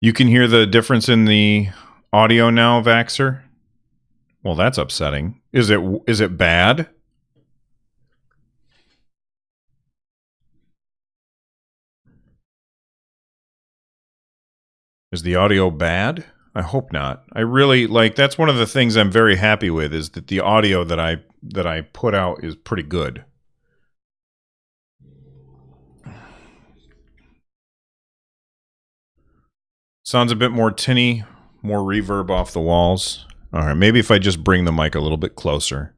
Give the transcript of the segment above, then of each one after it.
You can hear the difference in the audio now, Vaxer? Well, that's upsetting. Is it bad? Is the audio bad? I hope not. I really that's one of the things I'm very happy with is that the audio that I put out is pretty good. Sounds a bit more tinny, more reverb off the walls. All right, maybe if I just bring the mic a little bit closer.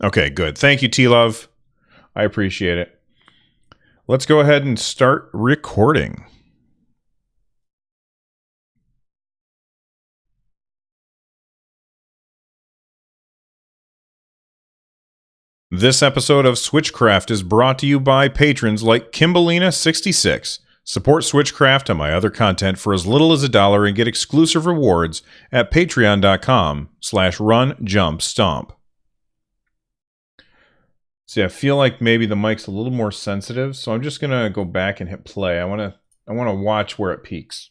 Okay, good. Thank you, T-Love. I appreciate it. Let's go ahead and start recording. This episode of Switchcraft is brought to you by patrons like Kimbalina66. Support Switchcraft and my other content for as little as $1 and get exclusive rewards at patreon.com/runjumpstomp. See, I feel like maybe the mic's a little more sensitive, so I'm just gonna go back and hit play. I wanna watch where it peaks.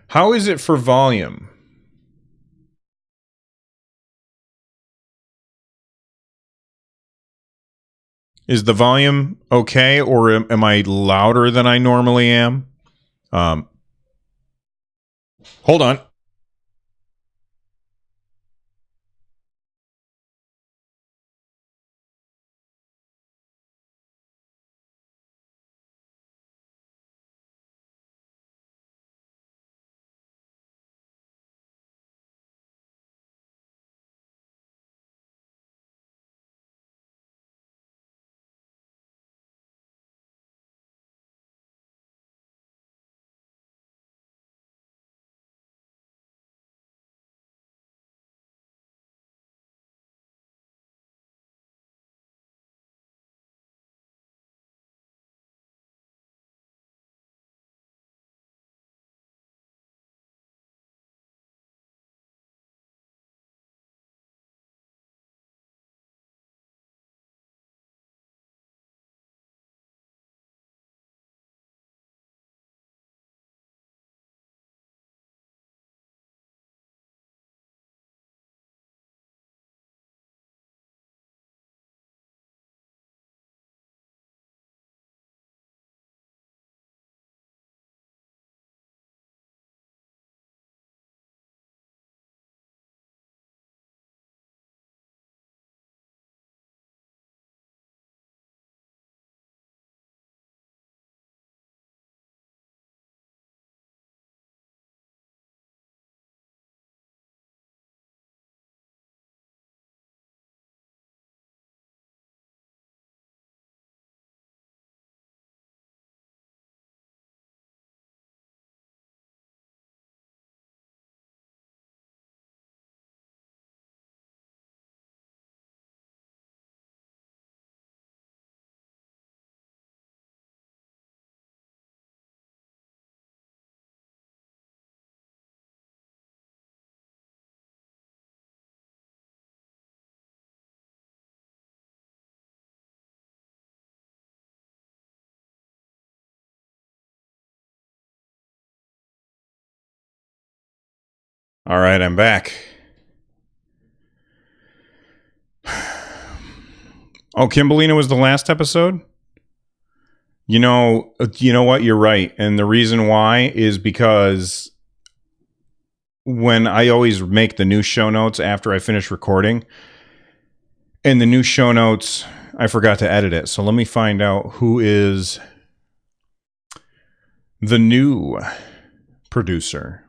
How is it for volume? Is the volume okay, or am I louder than I normally am? Hold on. All right, I'm back. Oh, Kimbalina was the last episode? You know what? You're right. And the reason why is because when I always make the new show notes after I finish recording, and the new show notes, I forgot to edit it. So let me find out who is the new producer.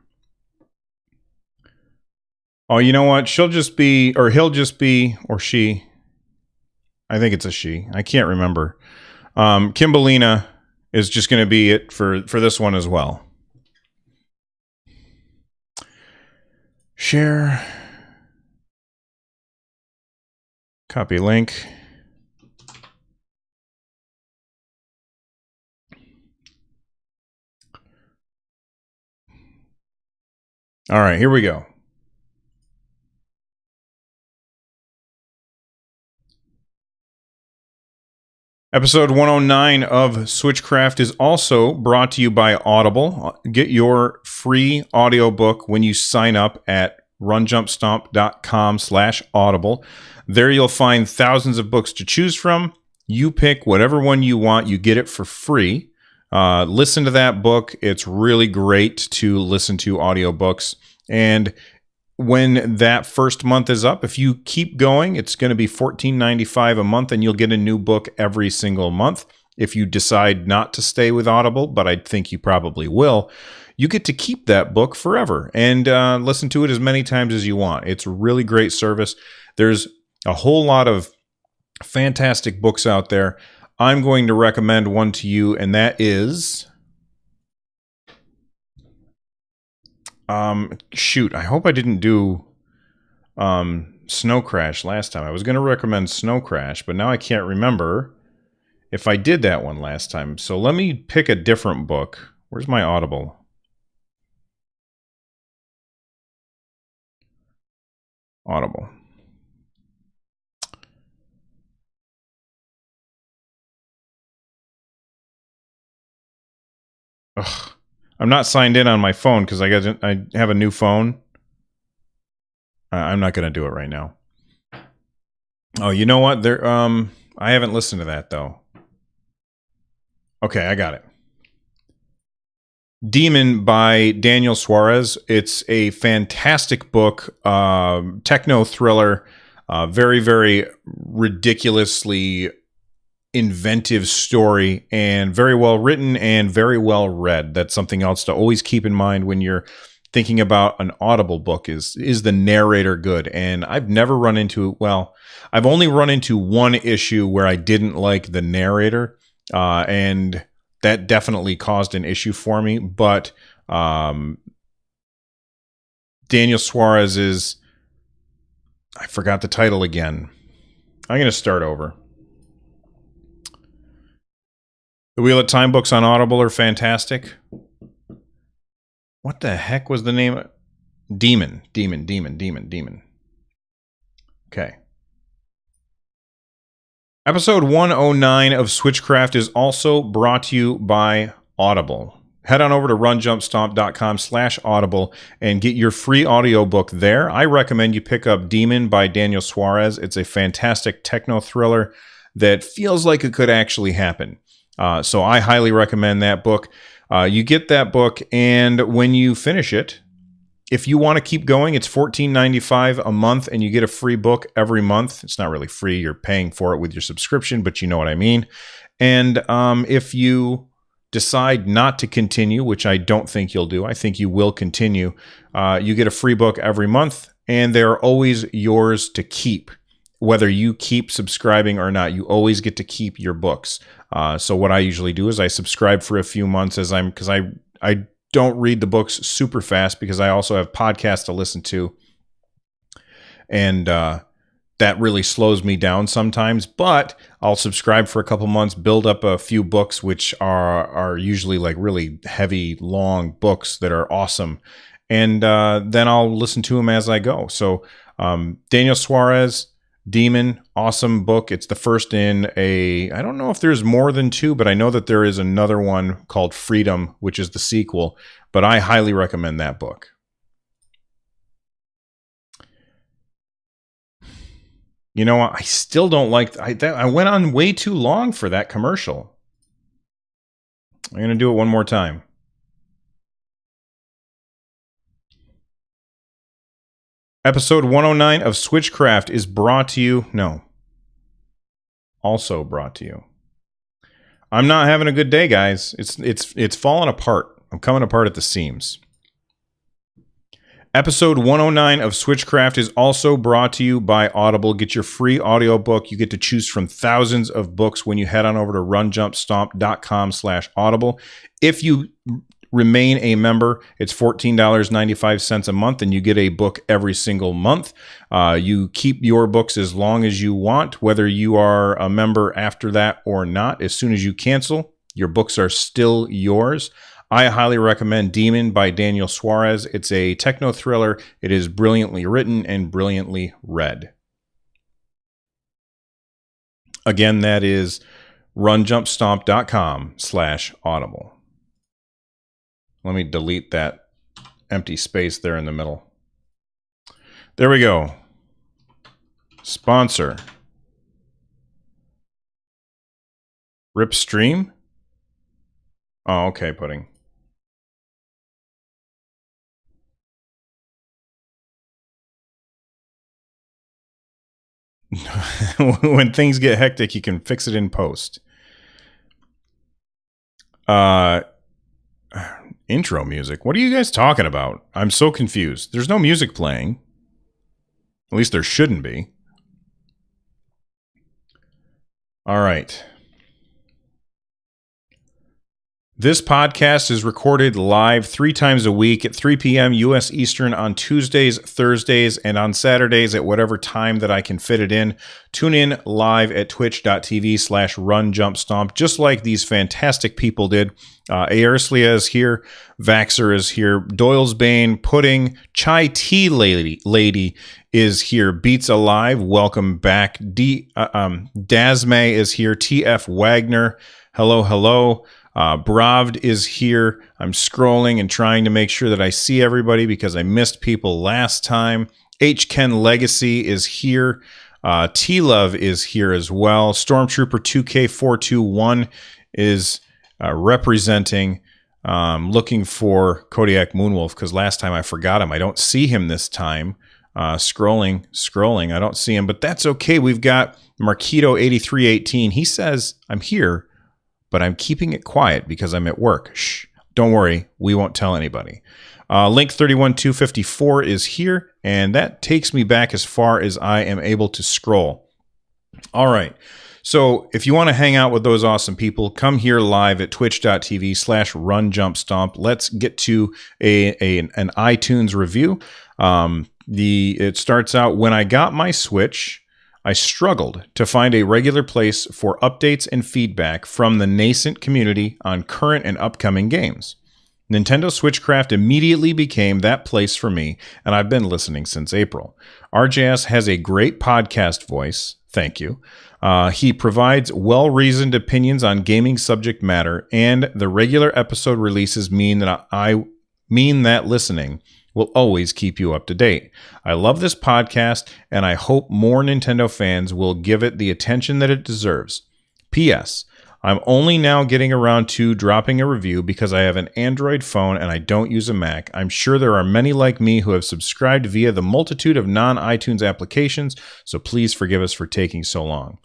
Oh, you know what? She'll just be, or he'll just be, or she. I think it's a she. I can't remember. Kimbalina is just going to be it for this one as well. Share. Copy link. All right, here we go. Episode 109 of Switchcraft is also brought to you by Audible. Get your free audiobook when you sign up at runjumpstomp.com/audible. There you'll find thousands of books to choose from. You pick whatever one you want. You get it for free. Listen to that book. It's really great to listen to audiobooks. And when that first month is up, if you keep going, it's going to be $14.95 a month, and you'll get a new book every single month. If you decide not to stay with Audible, but I think you probably will, you get to keep that book forever and listen to it as many times as you want. It's a really great service. There's a whole lot of fantastic books out there. I'm going to recommend one to you, and that is... shoot, I hope I didn't do Snow Crash last time. I was going to recommend Snow Crash, but now I can't remember if I did that one last time. So let me pick a different book. Where's my Audible? Audible. Ugh. I'm not signed in on my phone because I have a new phone. I'm not going to do it right now. Oh, you know what? I haven't listened to that though. Okay, I got it. Demon by Daniel Suarez. It's a fantastic book, techno thriller, very, very ridiculously inventive story, and very well written and very well read. That's something else to always keep in mind when you're thinking about an Audible book. Is the narrator good? And I've never run into, well, I've only run into one issue where I didn't like the narrator, and that definitely caused an issue for me. But Daniel Suarez is, I forgot the title again. I'm going to start over. The Wheel of Time books on Audible are fantastic. What the heck was the name? Demon. Okay. Episode 109 of Switchcraft is also brought to you by Audible. Head on over to runjumpstomp.com/audible and get your free audiobook there. I recommend you pick up Demon by Daniel Suarez. It's a fantastic techno thriller that feels like it could actually happen. So I highly recommend that book. You get that book, and when you finish it, if you want to keep going, it's $14.95 a month, and you get a free book every month. It's not really free. You're paying for it with your subscription, but you know what I mean. And if you decide not to continue, which I don't think you'll do, I think you will continue, you get a free book every month, and they're always yours to keep. Whether you keep subscribing or not, you always get to keep your books. So what I usually do is I subscribe for a few months because I don't read the books super fast because I also have podcasts to listen to. And that really slows me down sometimes, but I'll subscribe for a couple months, build up a few books, which are usually like really heavy, long books that are awesome. And then I'll listen to them as I go. So Daniel Suarez, Demon, awesome book. It's the first in I don't know if there's more than two, but I know that there is another one called Freedom, which is the sequel, but I highly recommend that book. You know, I still don't like, I went on way too long for that commercial. I'm going to do it one more time. Episode 109 of Switchcraft is brought to you, also brought to you. I'm not having a good day, guys. It's falling apart. I'm coming apart at the seams. Episode 109 of Switchcraft is also brought to you by Audible. Get your free audiobook. You get to choose from thousands of books when you head on over to runjumpstomp.com/audible. If you remain a member, it's $14.95 a month, and you get a book every single month. You keep your books as long as you want, whether you are a member after that or not. As soon as you cancel, your books are still yours. I highly recommend Demon by Daniel Suarez. It's a techno thriller. It is brilliantly written and brilliantly read. Again, that is runjumpstomp.com/audible. Let me delete that empty space there in the middle. There we go. Sponsor. Ripstream? Oh, okay, Pudding. When things get hectic, you can fix it in post. Intro music. What are you guys talking about? I'm so confused. There's no music playing. At least there shouldn't be. All right. This podcast is recorded live 3 times a week at 3 p.m. U.S. Eastern on Tuesdays, Thursdays, and on Saturdays at whatever time that I can fit it in. Tune in live at twitch.tv/runjumpstomp, just like these fantastic people did. Aerslia is here. Vaxer is here. Doyle's Bane, Pudding, Chai Tea Lady is here. Beats Alive, welcome back. Dasme is here. TF Wagner, hello. Bravd is here. I'm scrolling and trying to make sure that I see everybody because I missed people last time. H. Ken Legacy is here. T-Love is here as well. Stormtrooper 2K421 is representing, looking for Kodiak Moonwolf because last time I forgot him. I don't see him this time. Scrolling. I don't see him, but that's okay. We've got Marquito8318. He says, I'm here, but I'm keeping it quiet because I'm at work. Shh, don't worry, we won't tell anybody. Link31254 is here, and that takes me back as far as I am able to scroll. All right, so if you want to hang out with those awesome people, come here live at twitch.tv/runjumpstomp. Let's get to an iTunes review. It starts out, when I got my Switch, I struggled to find a regular place for updates and feedback from the nascent community on current and upcoming games. Nintendo Switchcraft immediately became that place for me, and I've been listening since April. RJS has a great podcast voice. Thank you. He provides well-reasoned opinions on gaming subject matter, and the regular episode releases mean that listening will always keep you up to date. I love this podcast, and I hope more Nintendo fans will give it the attention that it deserves. P.S. I'm only now getting around to dropping a review because I have an Android phone and I don't use a Mac. I'm sure there are many like me who have subscribed via the multitude of non-iTunes applications, so please forgive us for taking so long.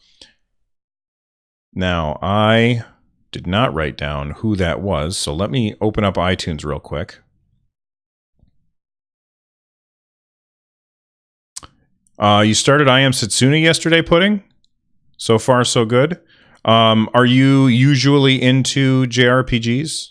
Now, I did not write down who that was, so let me open up iTunes real quick. You started I Am Setsuna yesterday, Pudding? So far, so good. Are you usually into JRPGs?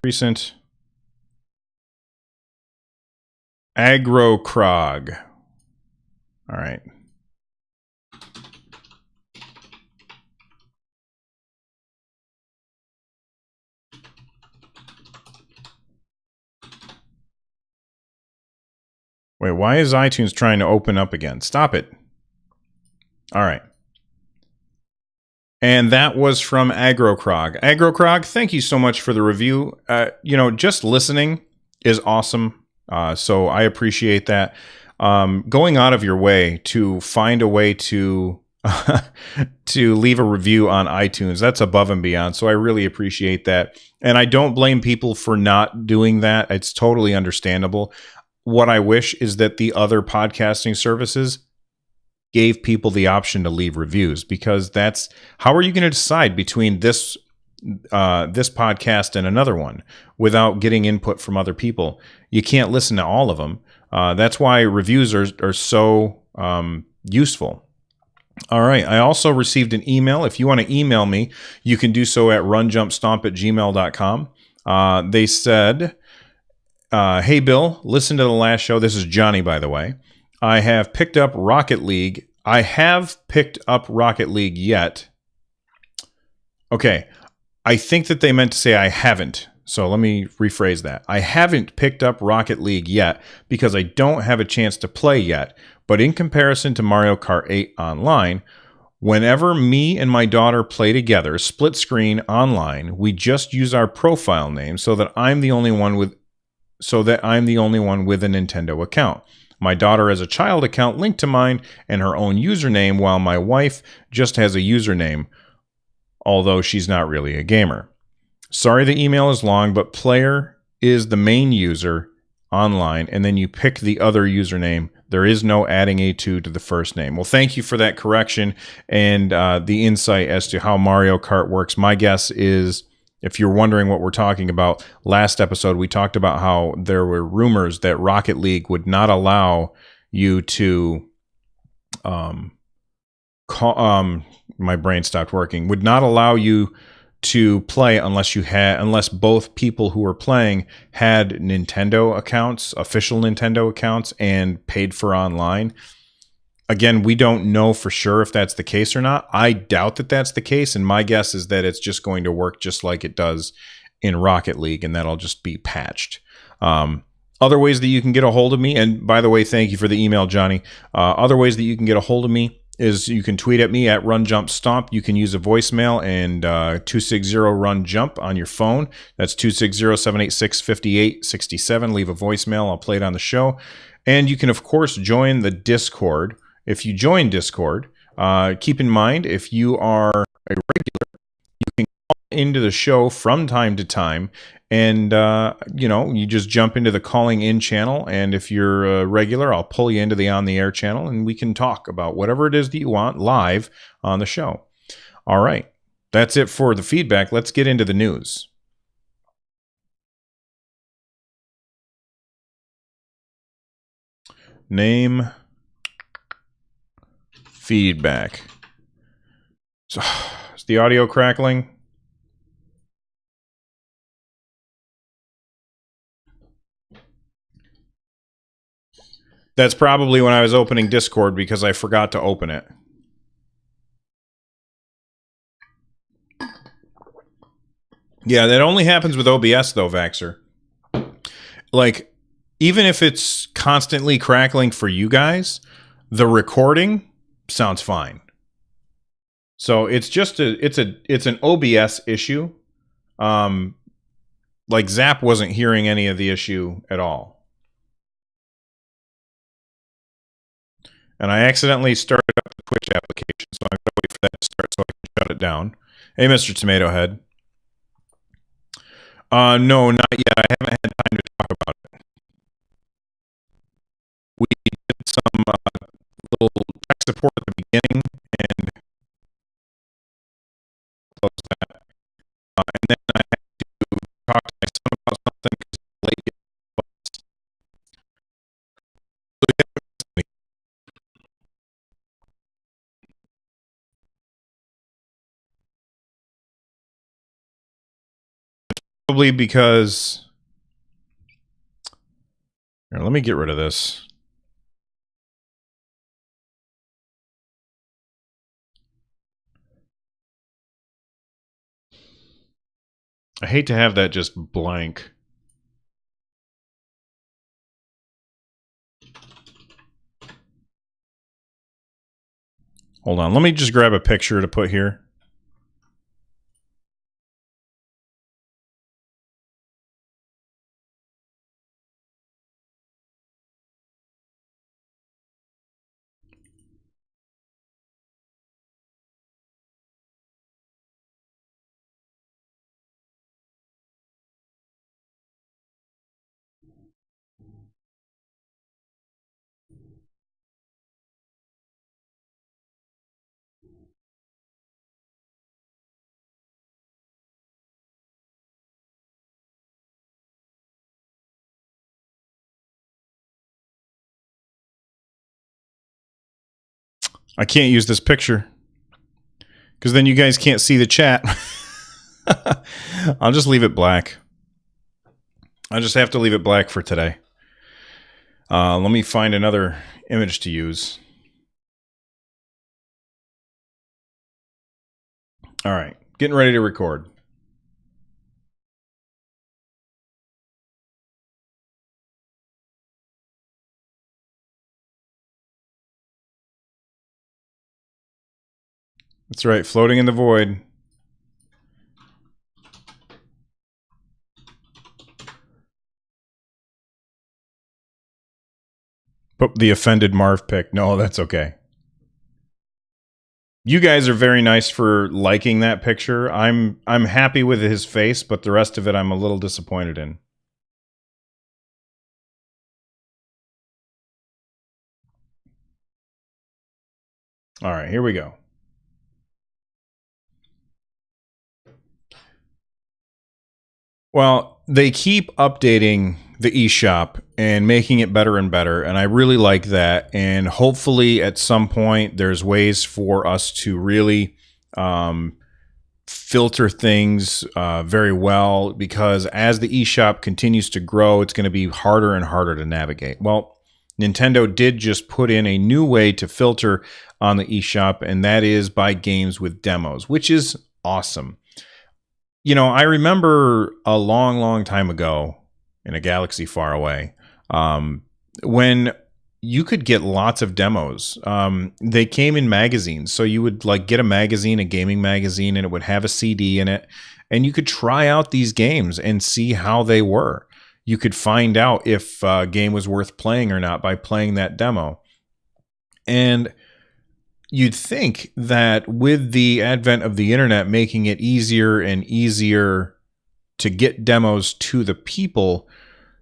Recent Aggro Krog. All right. Wait, why is iTunes trying to open up again? Stop it. All right. And that was from AgroCrog. AgroCrog, thank you so much for the review. Just listening is awesome. So I appreciate that. Going out of your way to find a way to to leave a review on iTunes, that's above and beyond. So I really appreciate that. And I don't blame people for not doing that. It's totally understandable. What I wish is that the other podcasting services gave people the option to leave reviews, because that's how are you going to decide between this podcast and another one without getting input from other people? You can't listen to all of them. That's why reviews are so useful. All right. I also received an email. If you want to email me, you can do so at runjumpstomp@gmail.com. They said, hey, Bill, listen to the last show. This is Johnny, by the way. I have picked up Rocket League. I have picked up Rocket League yet. Okay. I think that they meant to say I haven't. So let me rephrase that. I haven't picked up Rocket League yet because I don't have a chance to play yet. But in comparison to Mario Kart 8 Online, whenever me and my daughter play together, split screen online, we just use our profile name so that I'm the only one with a Nintendo account. My daughter has a child account linked to mine and her own username, while my wife just has a username, although she's not really a gamer. Sorry the email is long, but player is the main user online, and then you pick the other username. There is no adding a 2 to the first name. Well, thank you for that correction and the insight as to how Mario Kart works. My guess is, if you're wondering what we're talking about, last episode we talked about how there were rumors that Rocket League would not allow you to my brain stopped working, would not allow you to play unless both people who were playing had Nintendo accounts, official Nintendo accounts, and paid for online. Again, we don't know for sure if that's the case or not. I doubt that that's the case, and my guess is that it's just going to work just like it does in Rocket League, and that'll just be patched. Other ways that you can get a hold of me, and by the way, thank you for the email, Johnny. Other ways that you can get a hold of me is you can tweet at me at RunJumpStomp. You can use a voicemail and 260-RUN-JUMP on your phone. That's 260-786-5867. Leave a voicemail. I'll play it on the show. And you can, of course, join the Discord. If you join Discord, keep in mind, if you are a regular, you can call into the show from time to time. And, you just jump into the calling in channel. And if you're a regular, I'll pull you into the on the air channel and we can talk about whatever it is that you want live on the show. All right. That's it for the feedback. Let's get into the news. Name feedback. So, is the audio crackling? That's probably when I was opening Discord because I forgot to open it. Yeah, that only happens with OBS though, Vaxer. Like, even if it's constantly crackling for you guys, the recording sounds fine. So it's just it's an OBS issue. Like Zap wasn't hearing any of the issue at all. And I accidentally started up the Twitch application, so I'm gonna wait for that to start so I can shut it down. Hey, Mr. Tomato Head. No, not yet. I haven't had time to talk about it. We did some little tech support at the beginning and closed that. And then I had to talk to my son about something because he's late. Probably because... Here, let me get rid of this. I hate to have that just blank. Hold on. Let me just grab a picture to put here. I can't use this picture because then you guys can't see the chat. I'll just leave it black. I just have to leave it black for today. Let me find another image to use. All right, getting ready to record. That's right, floating in the void. But the offended Marv pick. No, that's okay. You guys are very nice for liking that picture. I'm happy with his face, but the rest of it I'm a little disappointed in. All right, here we go. Well, they keep updating the eShop and making it better and better, and I really like that. And hopefully at some point there's ways for us to really filter things very well, because as the eShop continues to grow, it's going to be harder and harder to navigate. Well, Nintendo did just put in a new way to filter on the eShop, and that is by games with demos, which is awesome. You know, I remember a long, long time ago in a galaxy far away, when you could get lots of demos. They came in magazines. So you would like get a magazine, a gaming magazine, and it would have a CD in it. And you could try out these games and see how they were. You could find out if a game was worth playing or not by playing that demo. And you'd think that with the advent of the internet making it easier and easier to get demos to the people,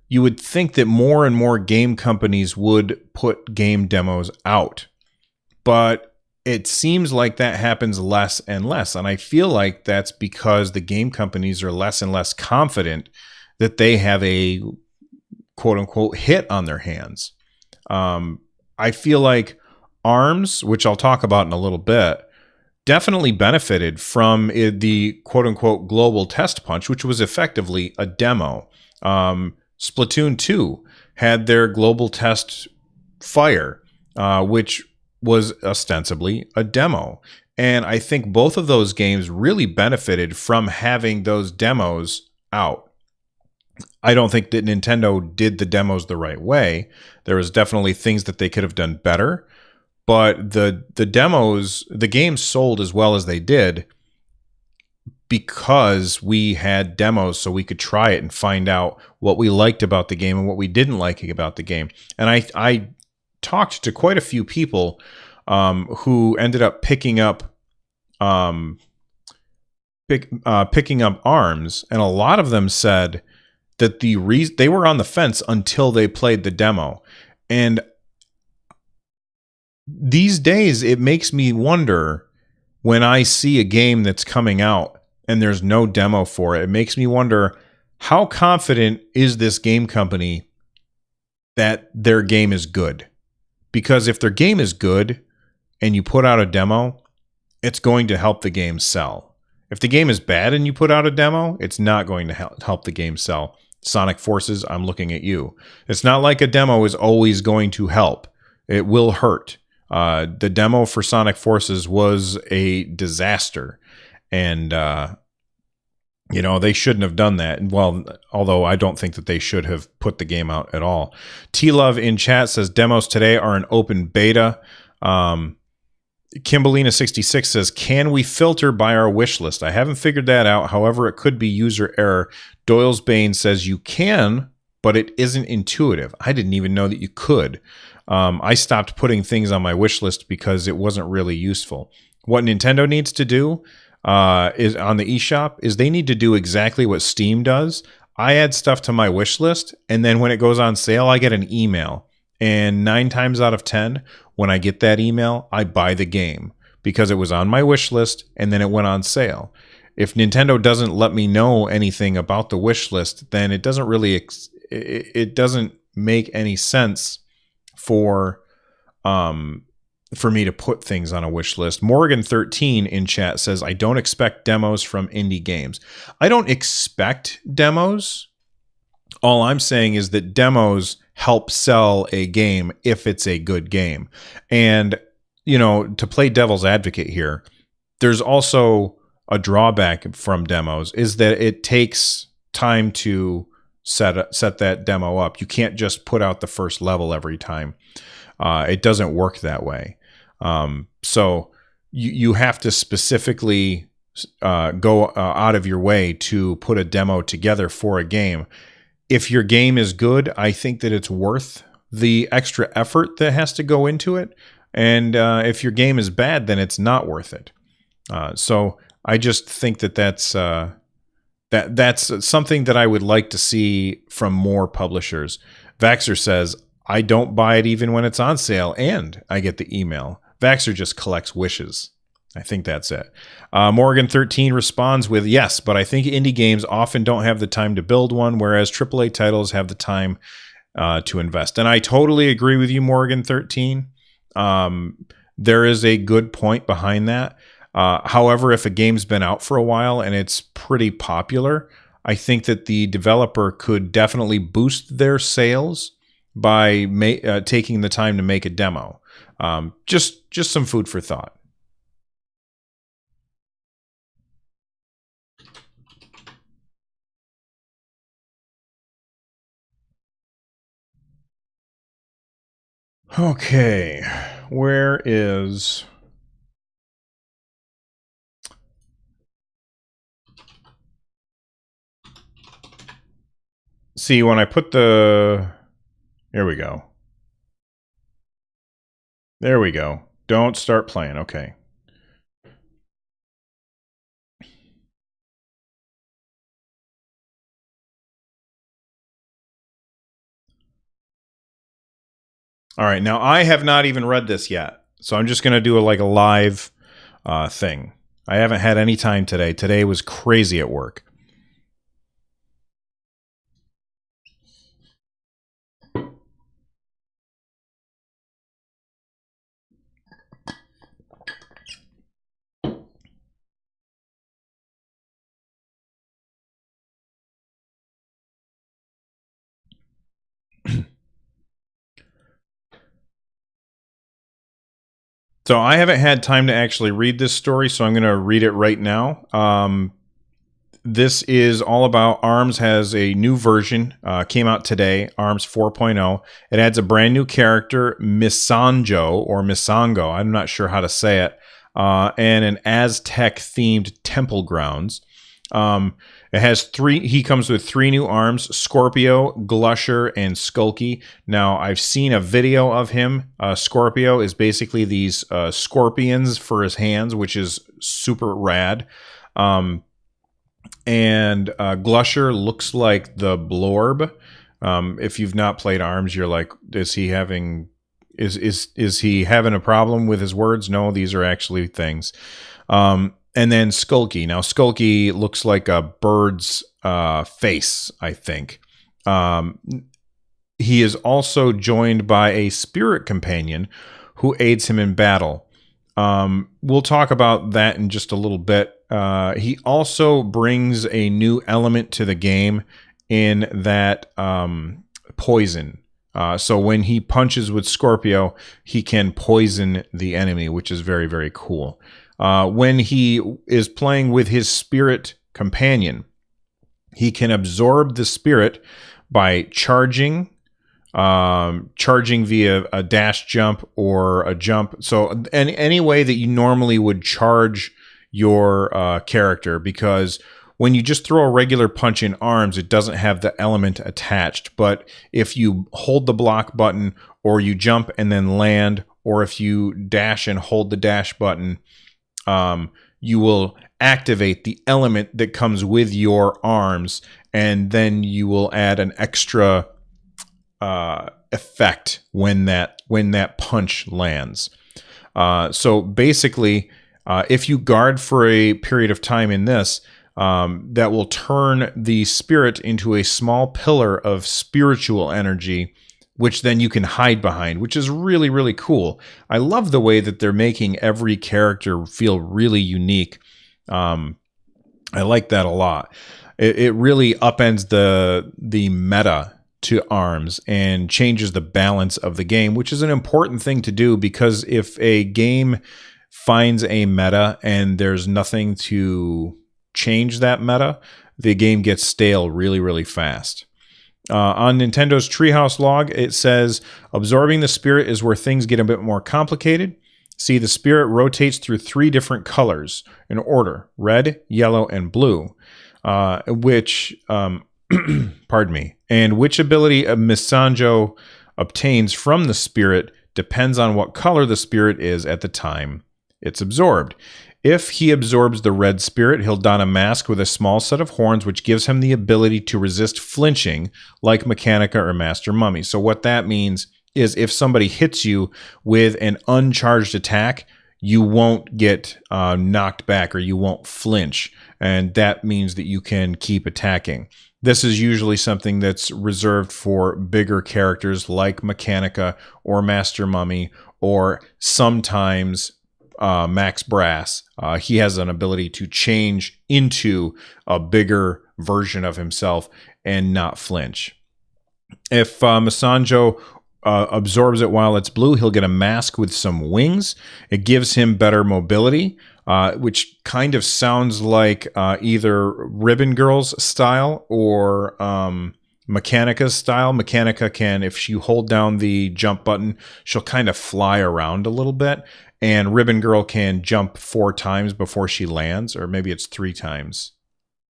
you would think that more and more game companies would put game demos out. But it seems like that happens less and less. And I feel like that's because the game companies are less and less confident that they have a quote unquote hit on their hands. I feel like ARMS, which I'll talk about in a little bit, definitely benefited from the quote-unquote global test punch, which was effectively a demo. Splatoon 2 had their global test fire, which was ostensibly a demo. And I think both of those games really benefited from having those demos out. I don't think that Nintendo did the demos the right way. There was definitely things that they could have done better. But the demos, the games sold as well as they did because we had demos so we could try it and find out what we liked about the game and what we didn't like about the game. And I talked to quite a few people who ended up picking up picking up ARMS, and a lot of them said that they were on the fence until they played the demo. And these days, it makes me wonder when I see a game that's coming out and there's no demo for it. It makes me wonder, how confident is this game company that their game is good? Because if their game is good and you put out a demo, it's going to help the game sell. If the game is bad and you put out a demo, it's not going to help the game sell. Sonic Forces, I'm looking at you. It's not like a demo is always going to help. It will hurt. The demo for Sonic Forces was a disaster, and they shouldn't have done that. Well, although I don't think that they should have put the game out at all. T-Love in chat says demos today are an open beta. Kimbalina66 says, can we filter by our wish list? I haven't figured that out. However, it could be user error. Doyle's Bane says you can, but it isn't intuitive. I didn't even know that you could. I stopped putting things on my wish list because it wasn't really useful. What Nintendo needs to do is on the eShop is they need to do exactly what Steam does. I add stuff to my wish list, and then when it goes on sale, I get an email. And 9 times out of 10, when I get that email, I buy the game because it was on my wish list and then it went on sale. If Nintendo doesn't let me know anything about the wish list, then it doesn't really it doesn't make any sense for for me to put things on a wish list. Morgan13 in chat says, I don't expect demos from indie games. I don't expect demos. All I'm saying is that demos help sell a game if it's a good game. And, you know, to play devil's advocate here, there's also a drawback from demos is that it takes time to set that demo up. You can't just put out the first level every time. It doesn't work that way. So you have to specifically go out of your way to put a demo together for a game. If your game is good, I think that it's worth the extra effort that has to go into it. And if your game is bad, then it's not worth it. So I just think that that's something that I would like to see from more publishers. Vaxxer says, I don't buy it even when it's on sale, and I get the email. Vaxxer just collects wishes. I think that's it. Morgan13 responds with, yes, but I think indie games often don't have the time to build one, whereas AAA titles have the time to invest. And I totally agree with you, Morgan13. There is a good point behind that. However, if a game's been out for a while and it's pretty popular, I think that the developer could definitely boost their sales by taking the time to make a demo. Just some food for thought. Okay, where is... See, when I put the... There we go. There we go. Don't start playing. Okay. All right. Now, I have not even read this yet. So I'm just going to do a live thing. I haven't had any time today. Today was crazy at work. So I haven't had time to actually read this story, so I'm going to read it right now. This is all about ARMS has a new version, came out today, ARMS 4.0. It adds a brand new character, Misanjo, or Misango, I'm not sure how to say it, and an Aztec-themed temple grounds. It has he comes with 3 new arms, Scorpio, Glusher, and Skulky. Now, I've seen a video of him. Scorpio is basically these scorpions for his hands, which is super rad. And Glusher looks like the Blorb. If you've not played ARMS, you're like, is he having a problem with his words? No, these are actually things. And then Skulky. Now, Skulky looks like a bird's face, I think. He is also joined by a spirit companion who aids him in battle. We'll talk about that in just a little bit. He also brings a new element to the game in that poison. So when he punches with Scorpio, he can poison the enemy, which is very, very cool. When he is playing with his spirit companion, he can absorb the spirit by charging via a dash jump or a jump. So any way that you normally would charge your character, because when you just throw a regular punch in ARMS, it doesn't have the element attached. But if you hold the block button, or you jump and then land, or if you dash and hold the dash button, you will activate the element that comes with your arms, and then you will add an extra effect when that punch lands. So basically, if you guard for a period of time in this, that will turn the spirit into a small pillar of spiritual energy, which then you can hide behind, which is really, really cool. I love the way that they're making every character feel really unique. I like that a lot. It really upends the meta to ARMS and changes the balance of the game, which is an important thing to do, because if a game finds a meta and there's nothing to change that meta, the game gets stale really, really fast. On Nintendo's Treehouse log, it says, absorbing the spirit is where things get a bit more complicated. See, the spirit rotates through 3 different colors in order: red, yellow, and blue, which, pardon me, and which ability a Misanjo obtains from the spirit depends on what color the spirit is at the time it's absorbed. If he absorbs the red spirit, he'll don a mask with a small set of horns, which gives him the ability to resist flinching like Mechanica or Master Mummy. So what that means is if somebody hits you with an uncharged attack, you won't get knocked back, or you won't flinch. And that means that you can keep attacking. This is usually something that's reserved for bigger characters like Mechanica or Master Mummy, or sometimes Max Brass. He has an ability to change into a bigger version of himself and not flinch. If Misanjo absorbs it while it's blue, he'll get a mask with some wings. It gives him better mobility, which kind of sounds like either Ribbon Girl's style or Mechanica's style. Mechanica can, if you hold down the jump button, she'll kind of fly around a little bit. And Ribbon Girl can jump 4 times before she lands, or maybe it's 3 times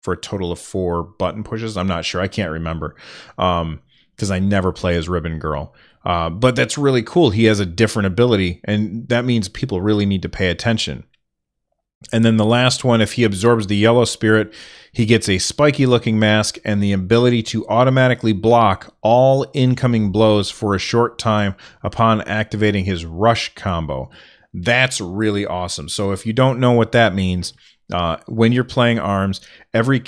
for a total of 4 button pushes. I'm not sure. I can't remember because I never play as Ribbon Girl. But that's really cool. He has a different ability, and that means people really need to pay attention. And then the last one, if he absorbs the yellow spirit, he gets a spiky looking mask and the ability to automatically block all incoming blows for a short time upon activating his rush combo. That's really awesome. So if you don't know what that means, when you're playing ARMS, every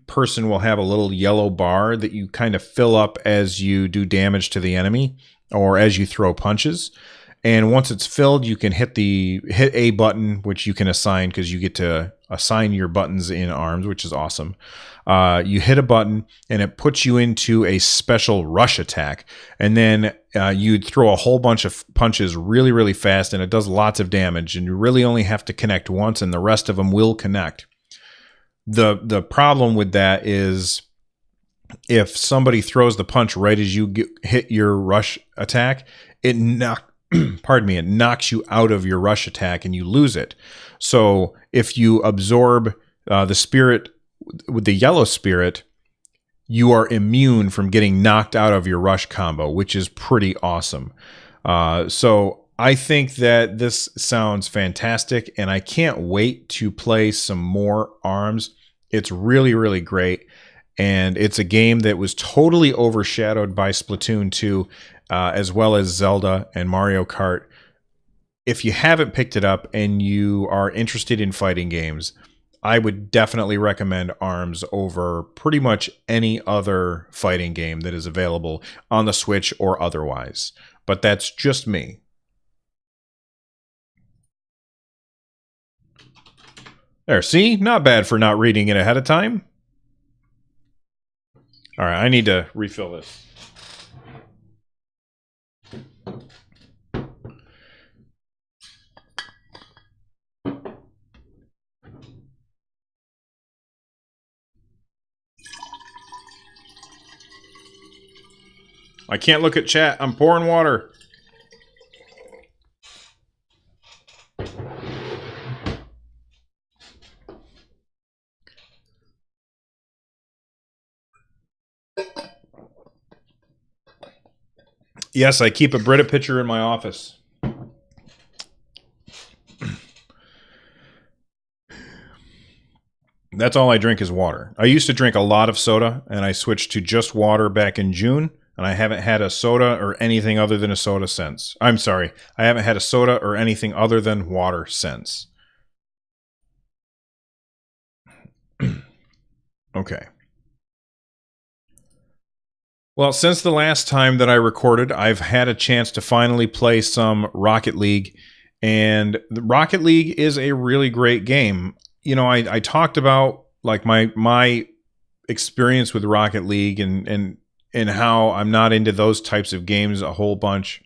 person will have a little yellow bar that you kind of fill up as you do damage to the enemy or as you throw punches. And once it's filled, you can hit a button, which you can assign, because you get to assign your buttons in ARMS, which is awesome. You hit a button and it puts you into a special rush attack. And then you'd throw a whole bunch of punches really, really fast, and it does lots of damage. And you really only have to connect once, and the rest of them will connect. The problem with that is if somebody throws the punch right as you hit your rush attack, it knocks you out of your rush attack and you lose it. So if you absorb the spirit with the yellow spirit, you are immune from getting knocked out of your rush combo, which is pretty awesome. So I think that this sounds fantastic, and I can't wait to play some more ARMS. It's really, really great. And it's a game that was totally overshadowed by Splatoon 2, as well as Zelda and Mario Kart. If you haven't picked it up and you are interested in fighting games, I would definitely recommend ARMS over pretty much any other fighting game that is available on the Switch or otherwise. But that's just me. There, see? Not bad for not reading it ahead of time. All right, I need to refill this. I can't look at chat. I'm pouring water. Yes, I keep a Brita pitcher in my office. That's all I drink is water. I used to drink a lot of soda, and I switched to just water back in June, and I haven't had a soda or anything other than a soda since. I'm sorry. I haven't had a soda or anything other than water since. Okay. Well, since the last time that I recorded, I've had a chance to finally play some Rocket League, and the Rocket League is a really great game. You know, I talked about like my experience with Rocket League and how I'm not into those types of games a whole bunch,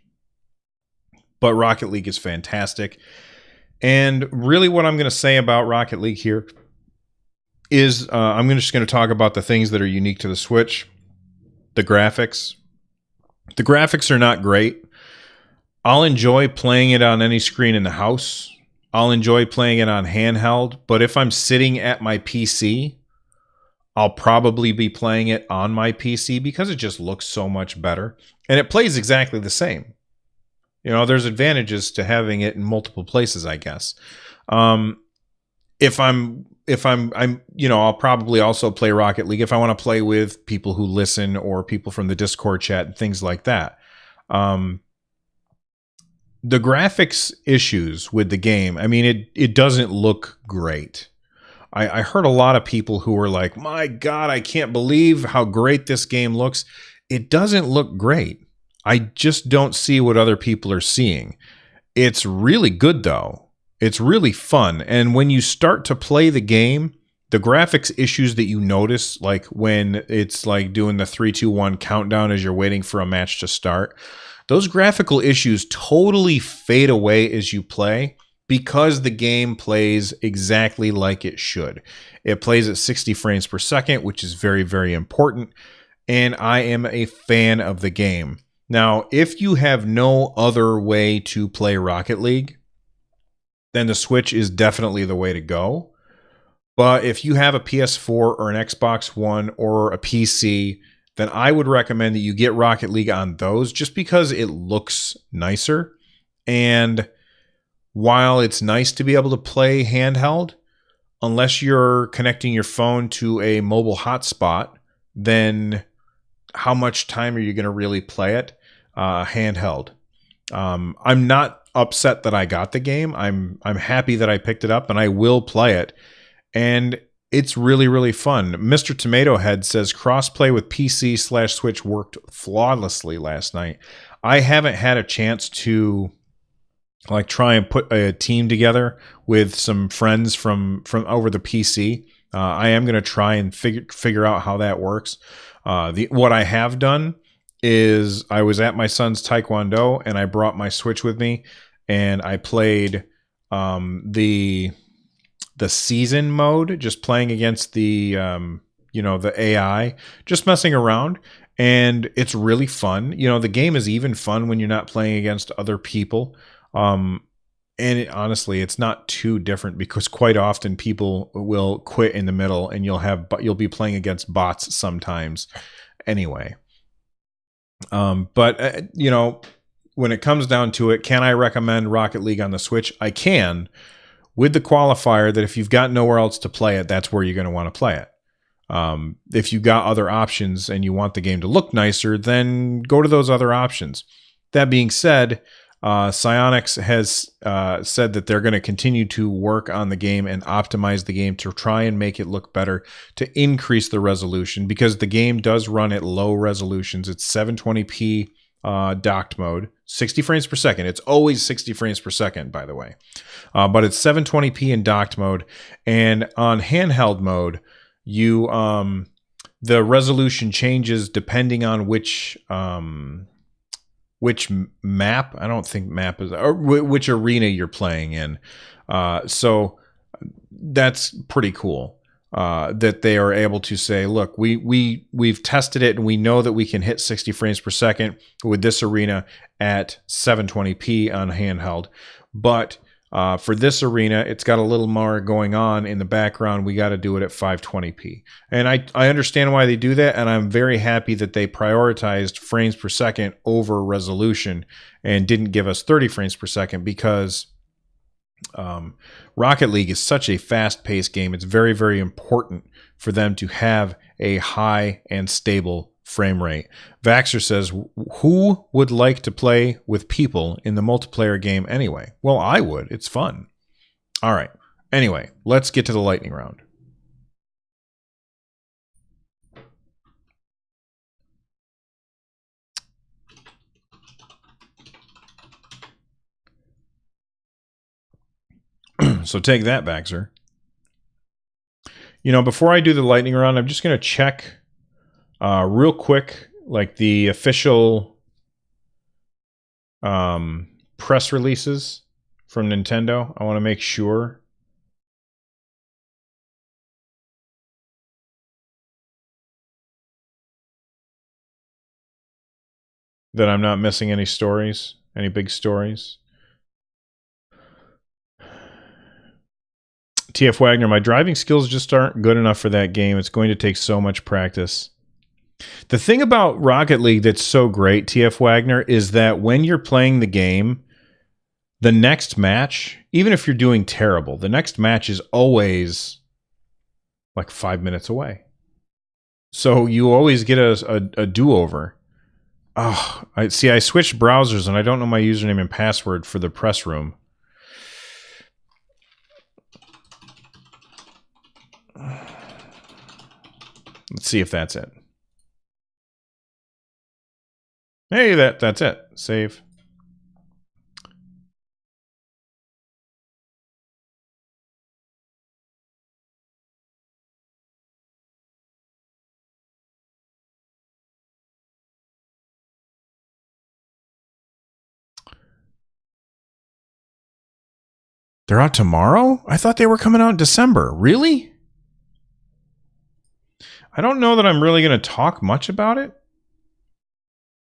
but Rocket League is fantastic. And really, what I'm going to say about Rocket League here is I'm just going to talk about the things that are unique to the Switch. The graphics. The graphics are not great. I'll enjoy playing it on any screen in the house. I'll enjoy playing it on handheld, but if I'm sitting at my PC, I'll probably be playing it on my PC because it just looks so much better. And it plays exactly the same. You know, there's advantages to having it in multiple places, I guess. I'll probably also play Rocket League if I want to play with people who listen or people from the Discord chat and things like that. The graphics issues with the game, I mean, it doesn't look great. I heard a lot of people who were like, my God, I can't believe how great this game looks. It doesn't look great. I just don't see what other people are seeing. It's really good, though. It's really fun. And when you start to play the game, the graphics issues that you notice, like when it's like doing the 3, 2, 1 countdown as you're waiting for a match to start, those graphical issues totally fade away as you play because the game plays exactly like it should. It plays at 60 frames per second, which is very, very important. And I am a fan of the game. Now, if you have no other way to play Rocket League, then the Switch is definitely the way to go. But if you have a PS4 or an Xbox One or a PC, then I would recommend that you get Rocket League on those just because it looks nicer. And while it's nice to be able to play handheld, unless you're connecting your phone to a mobile hotspot, then how much time are you going to really play it handheld? I'm not upset that I got the game. I'm happy that I picked it up, and I will play it. And it's really, really fun. Mr. Tomato Head says crossplay with PC/Switch worked flawlessly last night. I haven't had a chance to like try and put a team together with some friends from over the PC. I am going to try and figure out how that works. What I have done is I was at my son's Taekwondo and I brought my Switch with me and I played the season mode, just playing against the the AI, just messing around, and it's really fun. You know, the game is even fun when you're not playing against other people. Honestly, it's not too different because quite often people will quit in the middle, and you'll be playing against bots sometimes. Anyway, but when it comes down to it, can I recommend Rocket League on the Switch? I can, with the qualifier that if you've got nowhere else to play it, that's where you're going to want to play it. If you've got other options and you want the game to look nicer, then go to those other options. That being said, Psyonix has said that they're going to continue to work on the game and optimize the game to try and make it look better, to increase the resolution, because the game does run at low resolutions. It's 720p docked mode, 60 frames per second. It's always 60 frames per second, by the way. But it's 720p in docked mode. And on handheld mode, the resolution changes depending on which map. I don't think map is, or which arena you're playing in. So that's pretty cool. That they are able to say, look, we've tested it and we know that we can hit 60 frames per second with this arena at 720p on handheld. But for this arena, it's got a little more going on in the background. We got to do it at 520p. And I understand why they do that, and I'm very happy that they prioritized frames per second over resolution and didn't give us 30 frames per second, because Rocket League is such a fast-paced game. It's very, very important for them to have a high and stable frame rate. Vaxxer says, who would like to play with people in the multiplayer game anyway? Well, I would. It's fun. All right. Anyway, let's get to the lightning round. So take that back, sir. You know, before I do the lightning round, I'm just going to check real quick, like the official press releases from Nintendo. I want to make sure. That I'm not missing any stories, any big stories. TF Wagner, my driving skills just aren't good enough for that game. It's going to take so much practice. The thing about Rocket League that's so great, TF Wagner, is that when you're playing the game, the next match, even if you're doing terrible, the next match is always like 5 minutes away. So you always get a do-over. Oh, I switched browsers and I don't know my username and password for the press room. Let's see if that's it. Hey, that's it. Save. They're out tomorrow? I thought they were coming out in December. Really? I don't know that I'm really going to talk much about it.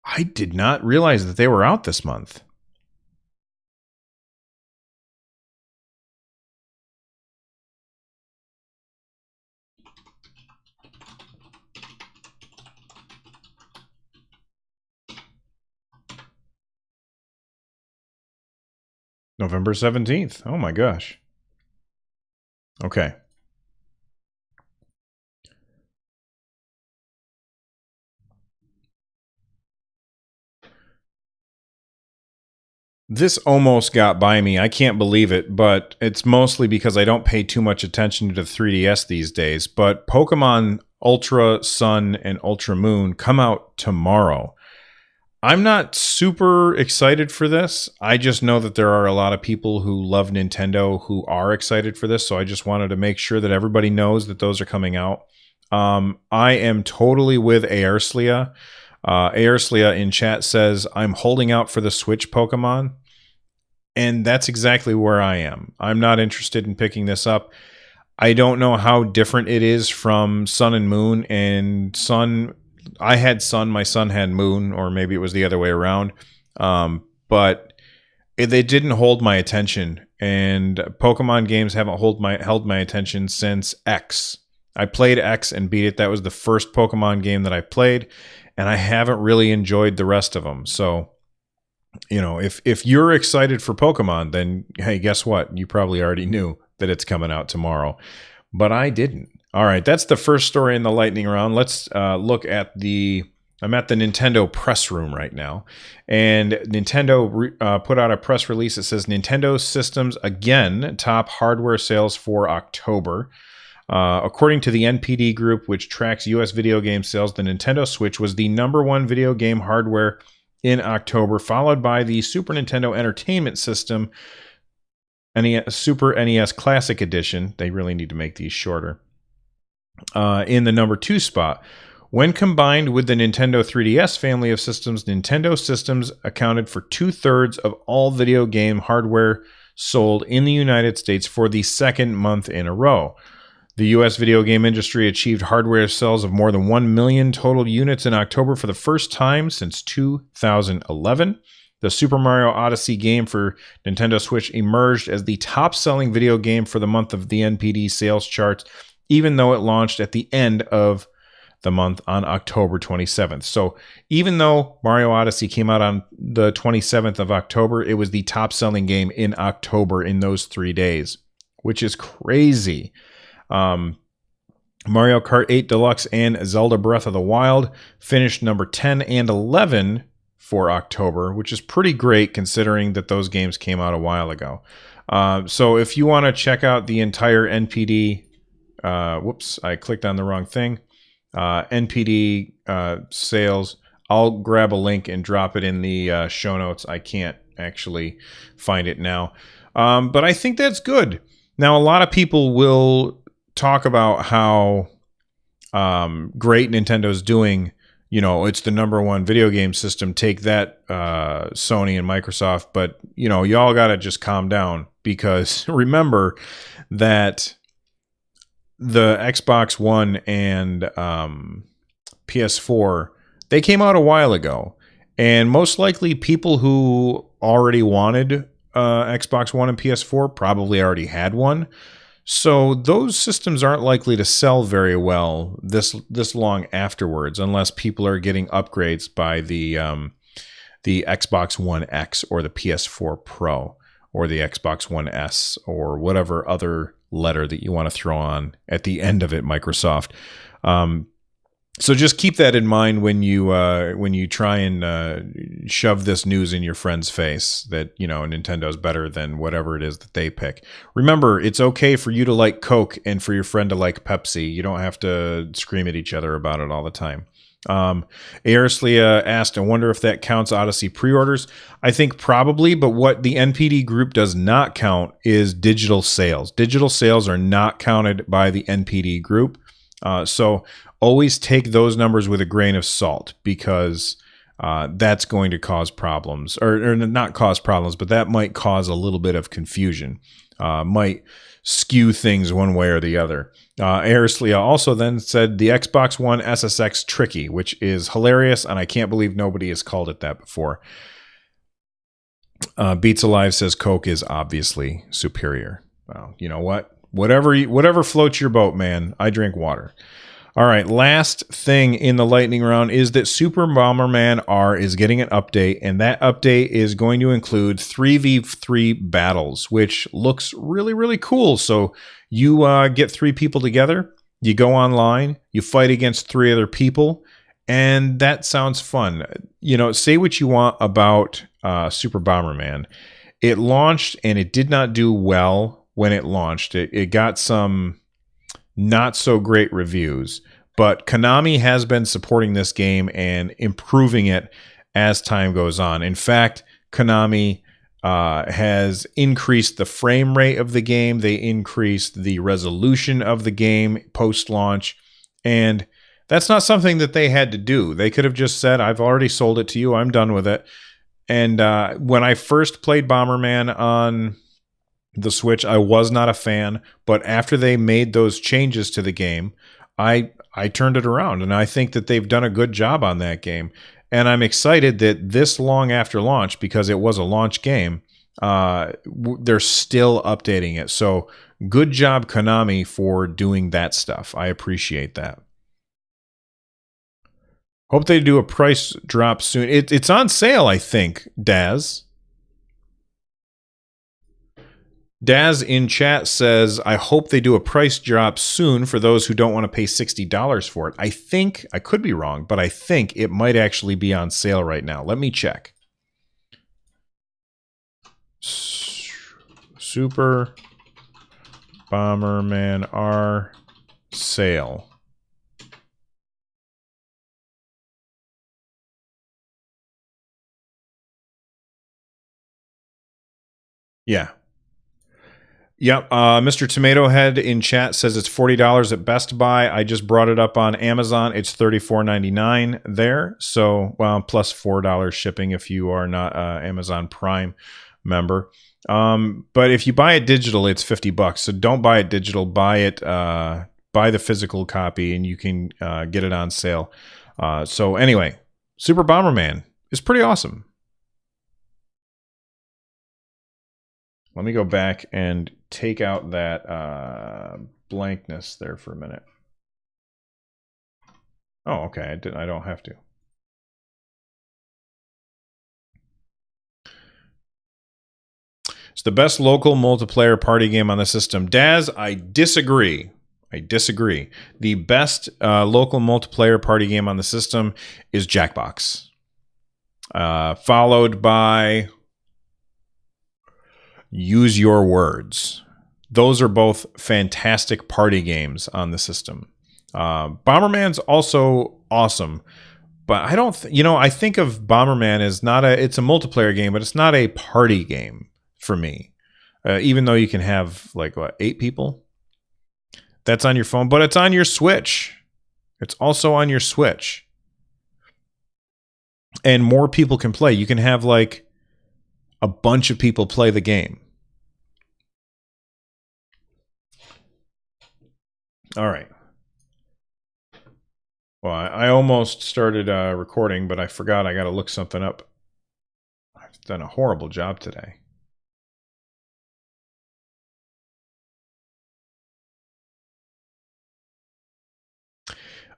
I did not realize that they were out this month. November 17th. Oh my gosh. Okay. This almost got by me. I can't believe it, but it's mostly because I don't pay too much attention to the 3DS these days. But Pokemon Ultra Sun and Ultra Moon come out tomorrow. I'm not super excited for this. I just know that there are a lot of people who love Nintendo who are excited for this, so I just wanted to make sure that everybody knows that those are coming out. I am totally with Aerslia. Aerslia in chat says, I'm holding out for the Switch Pokemon. And that's exactly where I am. I'm not interested in picking this up. I don't know how different it is from Sun and Moon. And Sun, I had Sun, my son had Moon, or maybe it was the other way around. But they didn't hold my attention. And Pokemon games haven't held my attention since X. I played X and beat it. That was the first Pokemon game that I played. And I haven't really enjoyed the rest of them. So, you know, if you're excited for Pokemon, then, hey, guess what? You probably already knew that it's coming out tomorrow. But I didn't. All right, that's the first story in the lightning round. Let's look at I'm at the Nintendo press room right now. And Nintendo put out a press release that says Nintendo systems again top hardware sales for October. According to the NPD group, which tracks U.S. video game sales, the Nintendo Switch was the #1 video game hardware in October, followed by the Super Nintendo Entertainment System, Super NES Classic Edition. They really need to make these shorter. In the #2 spot. When combined with the Nintendo 3DS family of systems, Nintendo systems accounted for 2/3 of all video game hardware sold in the United States for the second month in a row. The U.S. video game industry achieved hardware sales of more than 1 million total units in October for the first time since 2011. The Super Mario Odyssey game for Nintendo Switch emerged as the top-selling video game for the month of the NPD sales charts, even though it launched at the end of the month on October 27th. So even though Mario Odyssey came out on the 27th of October, it was the top-selling game in October in those 3 days, which is crazy. Mario Kart 8 Deluxe and Zelda Breath of the Wild finished number 10 and 11 for October, which is pretty great considering that those games came out a while ago. So if you want to check out the entire NPD, whoops, I clicked on the wrong thing. NPD sales, I'll grab a link and drop it in the show notes. I can't actually find it now. But I think that's good. Now, a lot of people will talk about how great Nintendo's doing. You know, it's the #1 video game system. Take that, Sony and Microsoft. But, you know, y'all got to just calm down, because remember that the Xbox One and PS4, they came out a while ago. And most likely people who already wanted Xbox One and PS4 probably already had one. So those systems aren't likely to sell very well this long afterwards, unless people are getting upgrades by the Xbox One X or the PS4 Pro or the Xbox One S or whatever other letter that you want to throw on at the end of it, Microsoft. So just keep that in mind when you try and shove this news in your friend's face that, you know, Nintendo's better than whatever it is that they pick. Remember, it's okay for you to like Coke and for your friend to like Pepsi. You don't have to scream at each other about it all the time. Arislia asked, I wonder if that counts Odyssey pre-orders. I think probably, but what the NPD group does not count is digital sales. Digital sales are not counted by the NPD group. So always take those numbers with a grain of salt, because that's going to cause problems, or not cause problems, but that might cause a little bit of confusion, might skew things one way or the other. Arislia also then said the Xbox One SSX tricky, which is hilarious, and I can't believe nobody has called it that before. Beats Alive says Coke is obviously superior. Well, you know what? Whatever floats your boat, man. I drink water. All right, last thing in the lightning round is that Super Bomberman R is getting an update, and that update is going to include 3v3 battles, which looks really, really cool. So you get 3 people together, you go online, you fight against 3 other people, and that sounds fun. You know, say what you want about Super Bomberman. It launched, and it did not do well when it launched. It got some not so great reviews, but Konami has been supporting this game and improving it as time goes on. In fact, Konami has increased the frame rate of the game. They increased the resolution of the game post-launch, and that's not something that they had to do. They could have just said, I've already sold it to you, I'm done with it. And when I first played Bomberman on the Switch, I was not a fan, but after they made those changes to the game, I turned it around, and I think that they've done a good job on that game. And I'm excited that this long after launch, because it was a launch game, they're still updating it. So good job, Konami, for doing that stuff. I appreciate that. Hope they do a price drop soon. It's on sale, I think, Daz. Daz in chat says, I hope they do a price drop soon for those who don't want to pay $60 for it. I think, I could be wrong, but I think it might actually be on sale right now. Let me check. Super Bomberman R sale. Yeah. Yep. Mr. Tomato Head in chat says it's $40 at Best Buy. I just brought it up on Amazon. It's $34.99 there. So, well, plus $4 shipping if you are not Amazon Prime member. But if you buy it digital, it's $50. So don't buy it digital. Buy it. Buy the physical copy, and you can get it on sale. So anyway, Super Bomberman is pretty awesome. Let me go back and take out that blankness there for a minute. Oh, okay. I don't have to. It's the best local multiplayer party game on the system. Daz, I disagree. The best local multiplayer party game on the system is Jackbox. Followed by Use Your Words. Those are both fantastic party games on the system. Bomberman's also awesome, but I don't, I think of Bomberman as it's a multiplayer game, but it's not a party game for me. even though you can have like what, 8 people. That's on your phone, but it's on your Switch. It's also on your Switch. And more people can play. You can have like a bunch of people play the game. All right. Well, I almost started recording, but I forgot I got to look something up. I've done a horrible job today.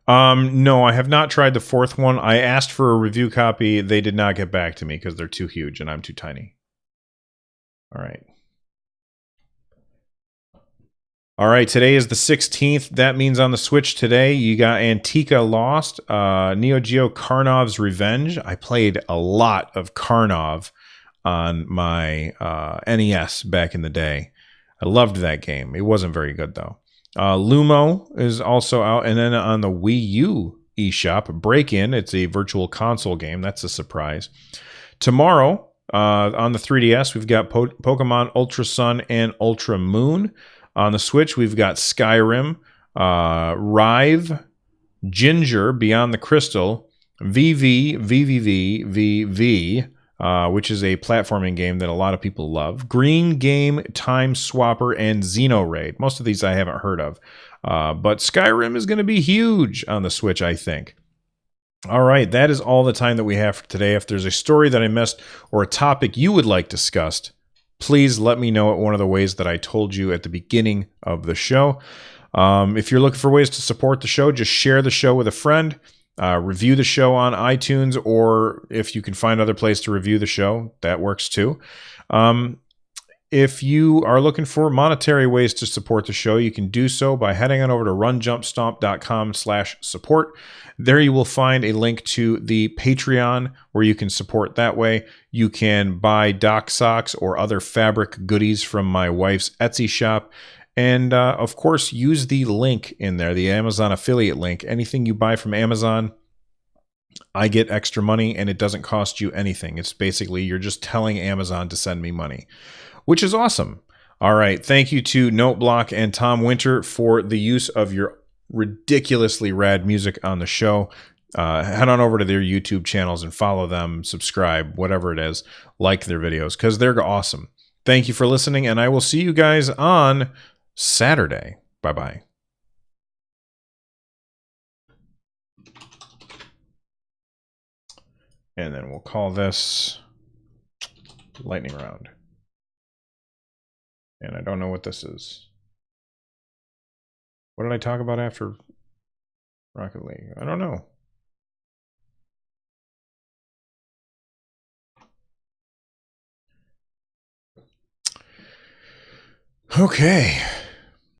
No, I have not tried the 4th one. I asked for a review copy. They did not get back to me because they're too huge and I'm too tiny. All right. All right, today is the 16th. That means on the Switch today, you got Antica Lost, Neo Geo Karnov's Revenge. I played a lot of Karnov on my NES back in the day. I loved that game. It wasn't very good, though. Lumo is also out. And then on the Wii U eShop, Break-In. It's a virtual console game. That's a surprise. Tomorrow, on the 3DS, we've got Pokemon Ultra Sun and Ultra Moon. On the Switch, we've got Skyrim, Rive, Ginger, Beyond the Crystal, VV, which is a platforming game that a lot of people love, Green Game, Time Swapper, and Xenoraid. Most of these I haven't heard of, but Skyrim is going to be huge on the Switch, I think. All right, that is all the time that we have for today. If there's a story that I missed or a topic you would like discussed, please let me know at one of the ways that I told you at the beginning of the show. If you're looking for ways to support the show, just share the show with a friend, review the show on iTunes, or if you can find other place to review the show, that works too. If you are looking for monetary ways to support the show, you can do so by heading on over to runjumpstomp.com/support. There you will find a link to the Patreon where you can support that way. You can buy dock socks or other fabric goodies from my wife's Etsy shop. And of course, use the link in there, the Amazon affiliate link. Anything you buy from Amazon, I get extra money and it doesn't cost you anything. It's basically you're just telling Amazon to send me money, which is awesome. All right. Thank you to Noteblock and Tom Winter for the use of your ridiculously rad music on the show. Head on over to their YouTube channels and follow them, subscribe, whatever it is, like their videos because they're awesome. Thank you for listening, and I will see you guys on Saturday. Bye-bye. And then we'll call this lightning round. And I don't know what this is. What did I talk about after Rocket League? I don't know. Okay.